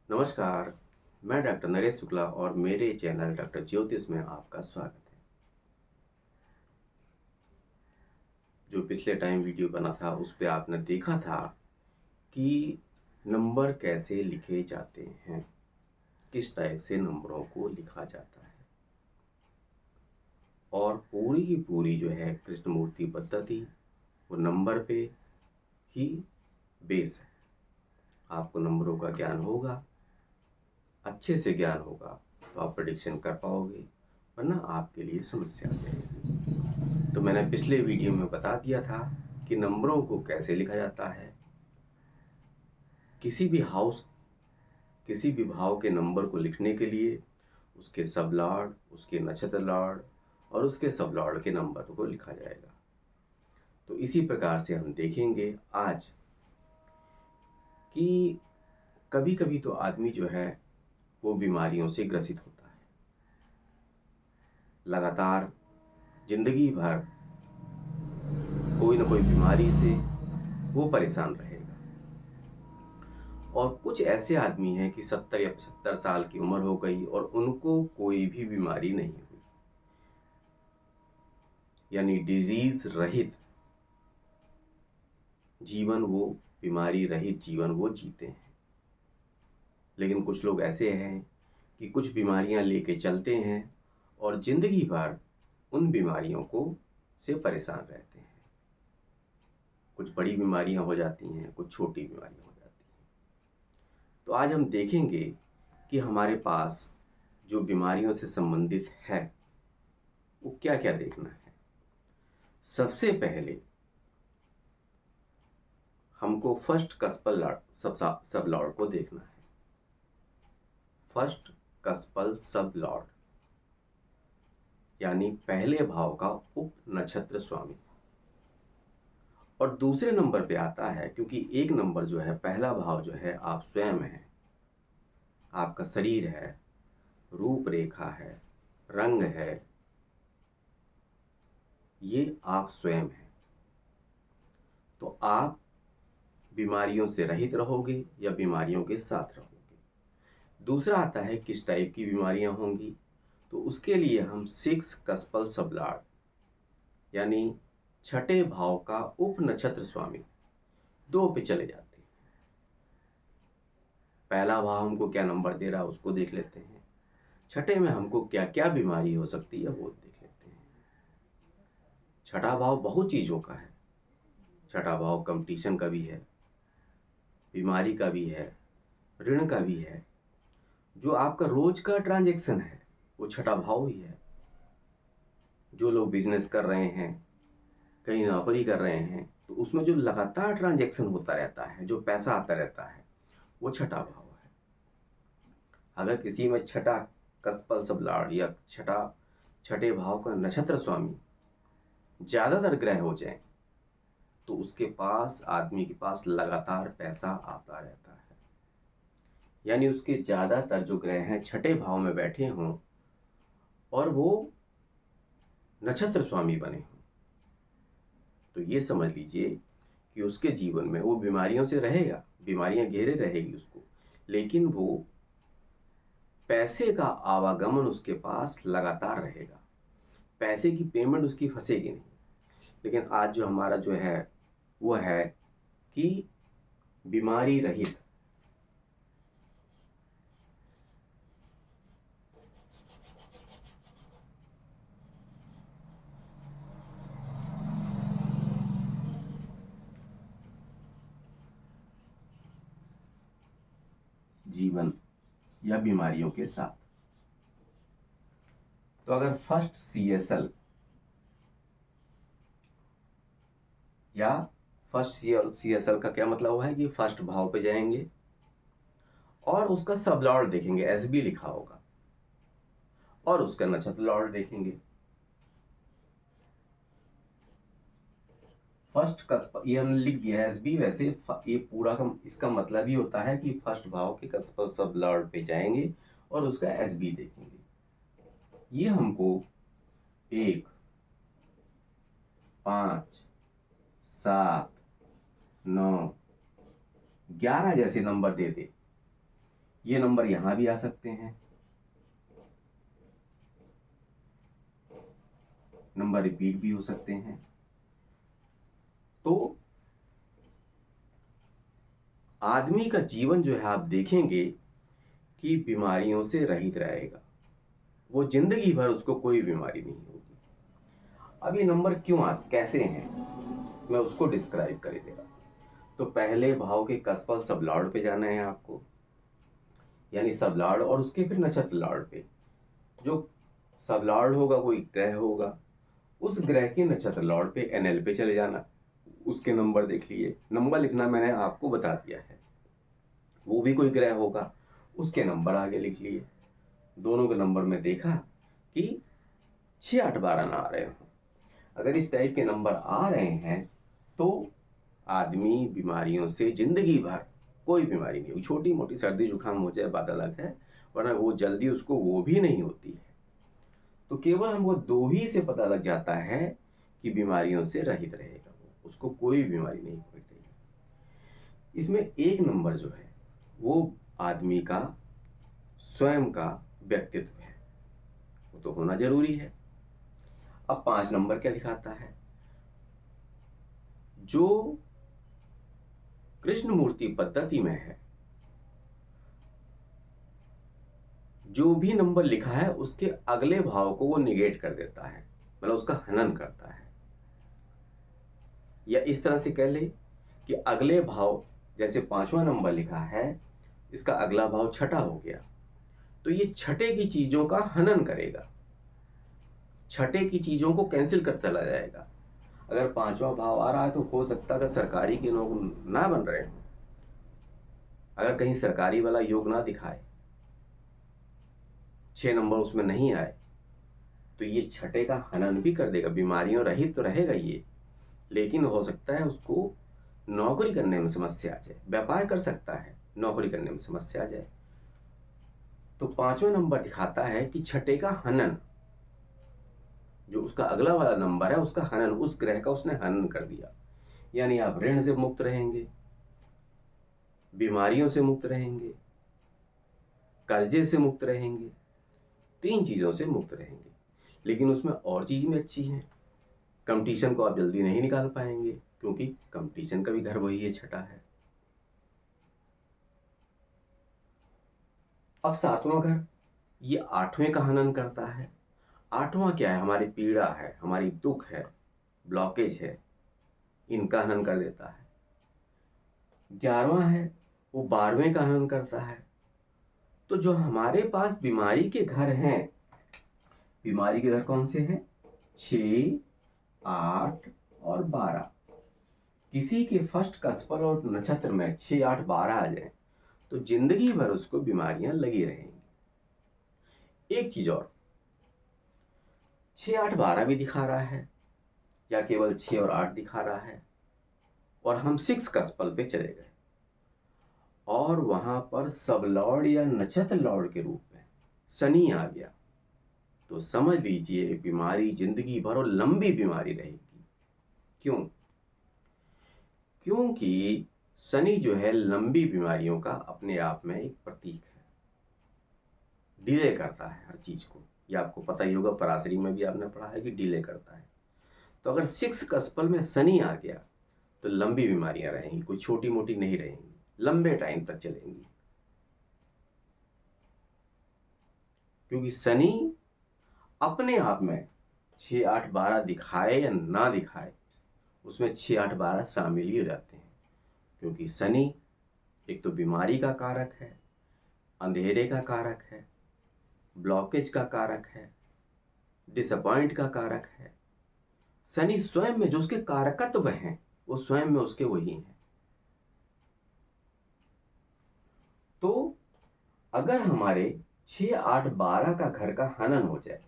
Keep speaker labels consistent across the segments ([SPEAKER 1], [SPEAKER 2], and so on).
[SPEAKER 1] नमस्कार, मैं डॉक्टर नरेश शुक्ला और मेरे चैनल डॉक्टर ज्योतिष में आपका स्वागत है। जो पिछले टाइम वीडियो बना था उस पे आपने देखा था कि नंबर कैसे लिखे जाते हैं, किस टाइप से नंबरों को लिखा जाता है और पूरी की पूरी जो है कृष्णमूर्ति पद्धति वो नंबर पे ही बेस है। आपको नंबरों का ज्ञान होगा, अच्छे से ज्ञान होगा तो आप प्रेडिक्शन कर पाओगे, वरना आपके लिए समस्या आ जाएगी। तो मैंने पिछले वीडियो में बता दिया था कि नंबरों को कैसे लिखा जाता है। किसी भी हाउस, किसी भी भाव के नंबर को लिखने के लिए उसके सब लॉर्ड, उसके नक्षत्र लॉर्ड और उसके सब लॉर्ड के नंबर को लिखा जाएगा। तो इसी प्रकार से हम देखेंगे आज कि कभी कभी तो आदमी जो है वो बीमारियों से ग्रसित होता है, लगातार जिंदगी भर कोई ना कोई बीमारी से वो परेशान रहेगा। और कुछ ऐसे आदमी हैं कि 70 या 75 साल की उम्र हो गई और उनको कोई भी बीमारी नहीं हुई, यानी डिजीज रहित जीवन, वो बीमारी रहित जीवन वो जीते हैं। लेकिन कुछ लोग ऐसे हैं कि कुछ बीमारियां लेके चलते हैं और जिंदगी भर उन बीमारियों को से परेशान रहते हैं। कुछ बड़ी बीमारियां हो जाती हैं, कुछ छोटी बीमारियां हो जाती हैं। तो आज हम देखेंगे कि हमारे पास जो बीमारियों से संबंधित है वो क्या क्या देखना है। सबसे पहले हमको फर्स्ट कस्पल लॉर्ड सब लॉर्ड को देखना है। फर्स्ट कस्पल सब लॉर्ड यानी पहले भाव का उप नक्षत्र स्वामी। और दूसरे नंबर पे आता है, क्योंकि एक नंबर जो है, पहला भाव जो है आप स्वयं है, आपका शरीर है, रूपरेखा है, रंग है, ये आप स्वयं हैं। तो आप बीमारियों से रहित रहोगे या बीमारियों के साथ रहोगे। दूसरा आता है किस टाइप की बीमारियां होंगी, तो उसके लिए हम 6 कस्पल सबलाड यानी छठे भाव का उप नक्षत्र स्वामी 2 पे चले जाते हैं। पहला भाव हमको क्या नंबर दे रहा है उसको देख लेते हैं, छठे में हमको क्या क्या बीमारी हो सकती है वो देख लेते हैं। छठा भाव बहुत चीज़ों का है। छठा भाव कंपटीशन का भी है, बीमारी का भी है, ऋण का भी है। जो आपका रोज का ट्रांजैक्शन है वो छठा भाव ही है। जो लोग बिजनेस कर रहे हैं, कहीं नौकरी कर रहे हैं, तो उसमें जो लगातार ट्रांजैक्शन होता रहता है, जो पैसा आता रहता है, वो छठा भाव है। अगर किसी में छठा कस्पल सबलाड या छठे भाव का नक्षत्र स्वामी ज्यादातर ग्रह हो जाए तो उसके पास, आदमी के पास लगातार पैसा आता रहता है। यानी उसके ज्यादातर जो ग्रह हैं छठे भाव में बैठे हों और वो नक्षत्र स्वामी बने हों, तो ये समझ लीजिए कि उसके जीवन में वो बीमारियों से रहेगा, बीमारियां घेरे रहेगी उसको, लेकिन वो पैसे का आवागमन उसके पास लगातार रहेगा, पैसे की पेमेंट उसकी फंसेगी नहीं। लेकिन आज जो हमारा जो है वो है कि बीमारी रहित, जीवन या बीमारियों के साथ। तो अगर फर्स्ट CSL या फर्स्ट CSL का क्या मतलब हुआ है कि फर्स्ट भाव पे जाएंगे और उसका सब लॉर्ड देखेंगे, SB लिखा होगा, और उसका नक्षत्र लॉर्ड देखेंगे। फर्स्ट कस्प ये हमने लिख दिया है SB, वैसे ये पूरा का इसका मतलब ही होता है कि फर्स्ट भाव के कस्पल सब लॉर्ड पे जाएंगे और उसका SB देखेंगे। ये हमको 1, 5, 7, 9, 11 जैसे नंबर दे दे, ये नंबर यहां भी आ सकते हैं, नंबर रिपीट भी हो सकते हैं। तो आदमी का जीवन जो है आप देखेंगे कि बीमारियों से रहित रहेगा, वो जिंदगी भर उसको कोई बीमारी नहीं होगी। अब ये नंबर कैसे हैं, मैं उसको डिस्क्राइब कर देगा। तो पहले भाव के कसफल सबलाड़ पे जाना है आपको, यानी सबलाड़ और उसके फिर नक्षत्र लाड़ पे। जो सबलाड़ होगा कोई ग्रह होगा, उस ग्रह के नक्षत्र लॉर्ड पे एनएल पे चले जाना, उसके नंबर देख लिए। नंबर लिखना मैंने आपको बता दिया है, वो भी कोई ग्रह होगा, उसके नंबर आगे लिख लिए। दोनों के नंबर में देखा कि 6 8 12 ना आ रहे हो। अगर इस टाइप के नंबर आ रहे हैं तो आदमी बीमारियों से जिंदगी भर कोई बीमारी नहीं होगी। छोटी मोटी सर्दी जुकाम हो जाए बात अलग है, वरना वो जल्दी उसको वो भी नहीं होती है। तो केवल हमको 2 ही से पता लग जाता है कि बीमारियों से रहित रहेगा, वो उसको कोई बीमारी नहीं होगी। इसमें एक नंबर जो है वो आदमी का स्वयं का व्यक्तित्व है, वो तो होना जरूरी है। अब 5 नंबर क्या दिखाता है, जो कृष्ण मूर्ति पद्धति में है, जो भी नंबर लिखा है उसके अगले भाव को वो निगेट कर देता है, मतलब उसका हनन करता है। या इस तरह से कह ले कि अगले भाव, जैसे 5वां नंबर लिखा है, इसका अगला भाव छठा हो गया, तो ये छठे की चीजों का हनन करेगा, छठे की चीजों को कैंसिल करता चला जाएगा। अगर 5वां भाव आ रहा है तो हो सकता है सरकारी के लोग ना बन रहे हो, अगर कहीं सरकारी वाला योग ना दिखाए, 6 नंबर उसमें नहीं आए, तो ये छठे का हनन भी कर देगा। बीमारियों रहित तो रहेगा ये, लेकिन हो सकता है उसको नौकरी करने में समस्या आ जाए, व्यापार कर सकता है, नौकरी करने में समस्या आ जाए। तो 5वां नंबर दिखाता है कि छठे का हनन, जो उसका अगला वाला नंबर है उसका हनन, उस ग्रह का उसने हनन कर दिया। यानी आप ऋण से मुक्त रहेंगे, बीमारियों से मुक्त रहेंगे, कर्जे से मुक्त रहेंगे, 3 चीजों से मुक्त रहेंगे। लेकिन उसमें और चीज में अच्छी है, कंपटीशन को आप जल्दी नहीं निकाल पाएंगे, क्योंकि कंपटीशन का भी घर वही है, छठा है। अब 7वां घर, ये 8वें का हनन करता है। 8वां क्या है, हमारी पीड़ा है, हमारी दुख है, ब्लॉकेज है, इनका हनन कर देता है। 11वां है, वो 12वें का हनन करता है। तो जो हमारे पास बीमारी के घर हैं, बीमारी के घर कौन से हैं, 6 8 और 12। किसी के फर्स्ट कसफल और नक्षत्र में 6 8 12 आ जाए तो जिंदगी भर उसको बीमारियां लगी रहेंगी। एक चीज और, 6 8 12 भी दिखा रहा है या केवल 6 और 8 दिखा रहा है, और हम 6 कसफल पे चले गए और वहां पर सब लॉर्ड या नक्षत्र लॉर्ड के रूप में शनि आ गया, तो समझ लीजिए बीमारी जिंदगी भर और लंबी बीमारी रहेगी। क्यों? क्योंकि शनि जो है लंबी बीमारियों का अपने आप में एक प्रतीक है, डिले करता है हर चीज को। ये आपको पता ही होगा, पराशरी में भी आपने पढ़ा है कि डिले करता है। तो अगर 6 कसफल में शनि आ गया तो लंबी बीमारियां रहेंगी, कोई छोटी मोटी नहीं रहेंगी, लंबे टाइम तक चलेंगी। क्योंकि शनि अपने आप में 6 8 12 दिखाए या ना दिखाए, उसमें 6 8 12 शामिल ही हो जाते हैं। क्योंकि शनि एक तो बीमारी का कारक है, अंधेरे का कारक है, ब्लॉकेज का कारक है, डिसअपॉइंट का कारक है। शनि स्वयं में जो उसके कारकत्व हैं वो स्वयं में उसके वही हैं। तो अगर हमारे 6 8 12 का घर का हनन हो जाए,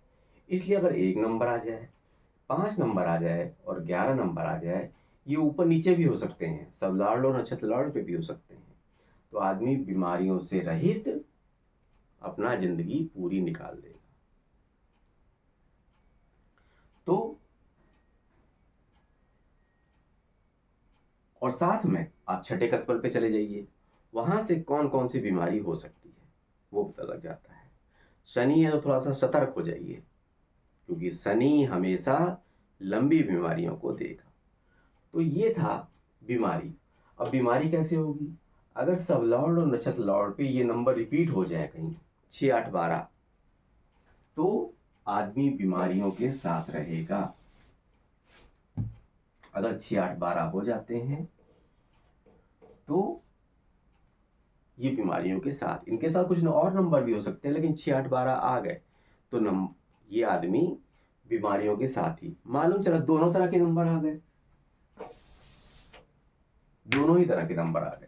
[SPEAKER 1] इसलिए अगर 1 नंबर आ जाए, 5 नंबर आ जाए और 11 नंबर आ जाए, ये ऊपर नीचे भी हो सकते हैं, सब लाड़ और नक्षत्र लाड़ पे भी हो सकते हैं, तो आदमी बीमारियों से रहित अपना जिंदगी पूरी निकाल देगा। तो और साथ में आप छठे कसपल पे चले जाइए, वहां से कौन कौन सी बीमारी हो सकती है। वो पता लग जाता है। शनि है तो थोड़ा सा सतर्क हो जाइए, क्योंकि शनि हमेशा लंबी बीमारियों को देगा। तो ये था बीमारी। अब बीमारी कैसे होगी? अगर सब लॉर्ड और नक्षत्र लॉर्ड पे ये नंबर रिपीट हो जाए कहीं 6, 8, 12, तो आदमी बीमारियों के साथ रहेगा। अगर 6, 8, 12 हो जाते हैं तो ये बीमारियों के साथ, इनके साथ कुछ और नंबर भी हो सकते हैं, लेकिन 6, 8, 12 आ गए तो ये आदमी बीमारियों के साथ ही। मालूम चला दोनों तरह के नंबर आ गए, दोनों ही तरह के नंबर आ गए।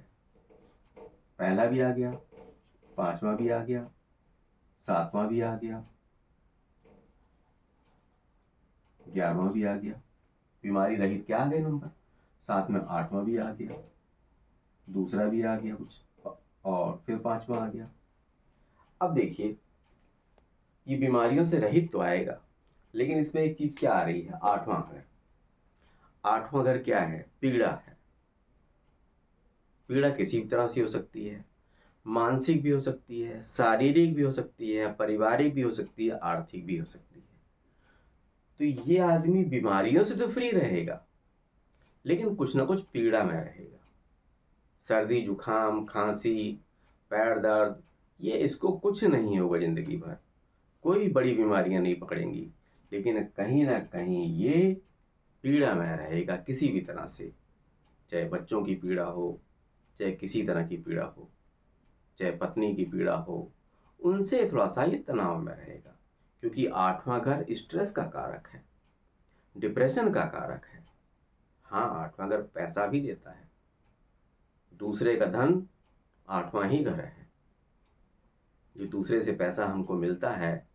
[SPEAKER 1] पहला भी आ गया, 5वां भी आ गया, 7वां भी आ गया, 11वां भी आ गया। बीमारी रहित क्या आ गए नंबर? साथ में 8वां भी आ गया, दूसरा भी आ गया कुछ, और फिर 5वां आ गया। अब देखिए, ये बीमारियों से रहित तो आएगा, लेकिन इसमें एक चीज क्या आ रही है? 8वां घर। 8वां घर क्या है? पीड़ा है। पीड़ा किसी भी तरह से हो सकती है, मानसिक भी हो सकती है, शारीरिक भी हो सकती है, पारिवारिक भी हो सकती है, आर्थिक भी हो सकती है। तो ये आदमी बीमारियों से तो फ्री रहेगा, लेकिन कुछ ना कुछ पीड़ा में रहेगा। सर्दी, जुखाम, खांसी, पैर दर्द, ये इसको कुछ नहीं होगा जिंदगी भर, कोई बड़ी बीमारियां नहीं पकड़ेंगी, लेकिन कहीं ना कहीं ये पीड़ा में रहेगा किसी भी तरह से। चाहे बच्चों की पीड़ा हो, चाहे किसी तरह की पीड़ा हो, चाहे पत्नी की पीड़ा हो, उनसे थोड़ा सा ये तनाव में रहेगा, क्योंकि 8वां घर स्ट्रेस का कारक है, डिप्रेशन का कारक है। हाँ, 8वां घर पैसा भी देता है, दूसरे का धन 8वां ही घर है। जो दूसरे से पैसा हमको मिलता है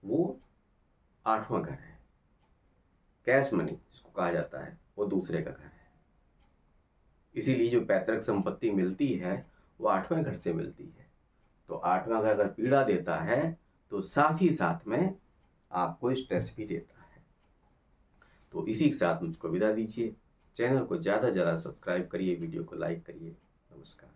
[SPEAKER 1] वो 8वां घर है। कैश मनी जिसको कहा जाता है, वो दूसरे का घर है। इसीलिए जो पैतृक संपत्ति मिलती है वो 8वें घर से मिलती है। तो 8वां घर अगर पीड़ा देता है तो साथ ही साथ में आपको स्ट्रेस भी देता है। तो इसी के साथ मुझको विदा दीजिए। चैनल को ज़्यादा से ज़्यादा सब्सक्राइब करिए, वीडियो को लाइक करिए। नमस्कार।